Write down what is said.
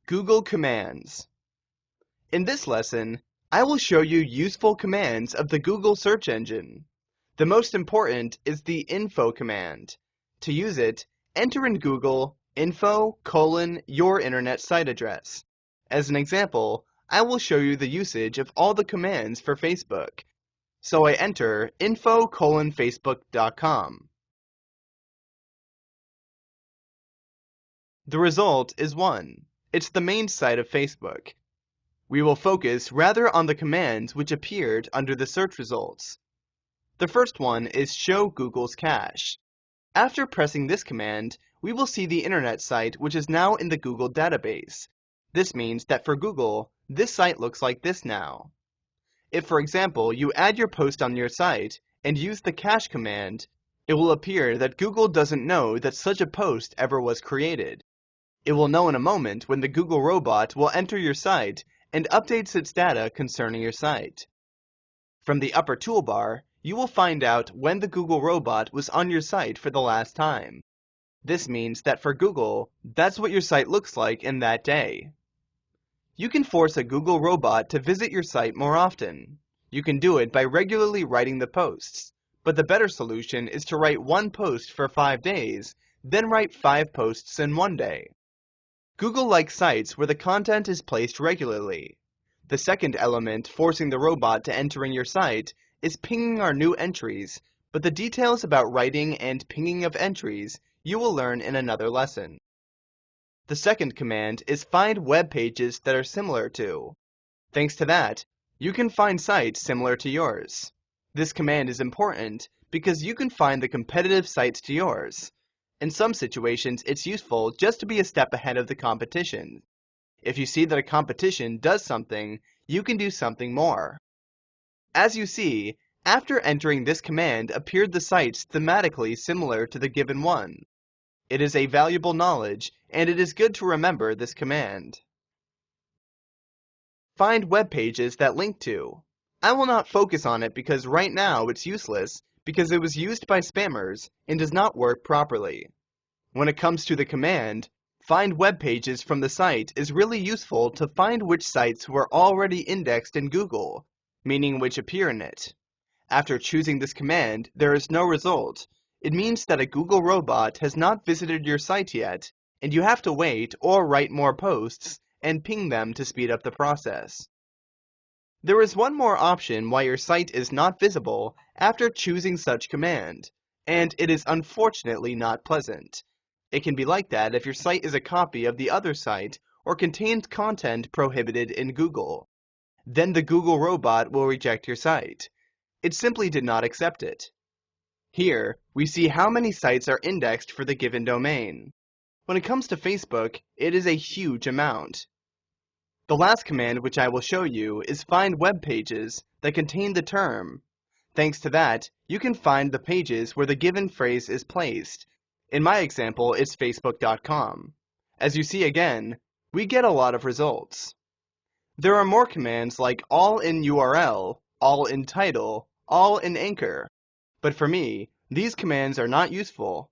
Google commands. In this lesson, I will show you useful commands of the Google search engine. The most important is the info command. To use it, enter in Google info:"your internet site address. As an example, I will show you the usage of all the commands for Facebook. So I enter info:"facebook.com. The result is 1. It's the main site of Facebook. We will focus rather on the commands which appeared under the search results. The first one is show Google's cache. After pressing this command, we will see the internet site which is now in the Google database. This means that for Google, this site looks like this now. If, for example, you add your post on your site and use the cache command, it will appear that Google doesn't know that such a post ever was created. It will know in a moment when the Google robot will enter your site and updates its data concerning your site. From the upper toolbar, you will find out when the Google robot was on your site for the last time. This means that for Google, that's what your site looks like in that day. You can force a Google robot to visit your site more often. You can do it by regularly writing the posts, but the better solution is to write one post for 5 days, then write 5 posts in one day. Google likes sites where the content is placed regularly. The second element forcing the robot to enter in your site is pinging our new entries, but the details about writing and pinging of entries you will learn in another lesson. The second command is find web pages that are similar to. Thanks to that, you can find sites similar to yours. This command is important because you can find the competitive sites to yours. In some situations, it's useful just to be a step ahead of the competition. If you see that a competition does something, you can do something more. As you see, after entering this command appeared the sites thematically similar to the given one. It is a valuable knowledge, and it is good to remember this command. Find web pages that link to. I will not focus on it because right now it's useless because it was used by spammers and does not work properly. When it comes to the command, find web pages from the site is really useful to find which sites were already indexed in Google, meaning which appear in it. After choosing this command, there is no result. It means that a Google robot has not visited your site yet, and you have to wait or write more posts and ping them to speed up the process. There is one more option why your site is not visible after choosing such command, and it is unfortunately not pleasant. It can be like that if your site is a copy of the other site or contains content prohibited in Google. Then the Google robot will reject your site. It simply did not accept it. Here, we see how many sites are indexed for the given domain. When it comes to Facebook, it is a huge amount. The last command which I will show you is find web pages that contain the term. Thanks to that, you can find the pages where the given phrase is placed. In my example, it's facebook.com. As you see again, we get a lot of results. There are more commands like all in URL, all in title, all in anchor. But for me, these commands are not useful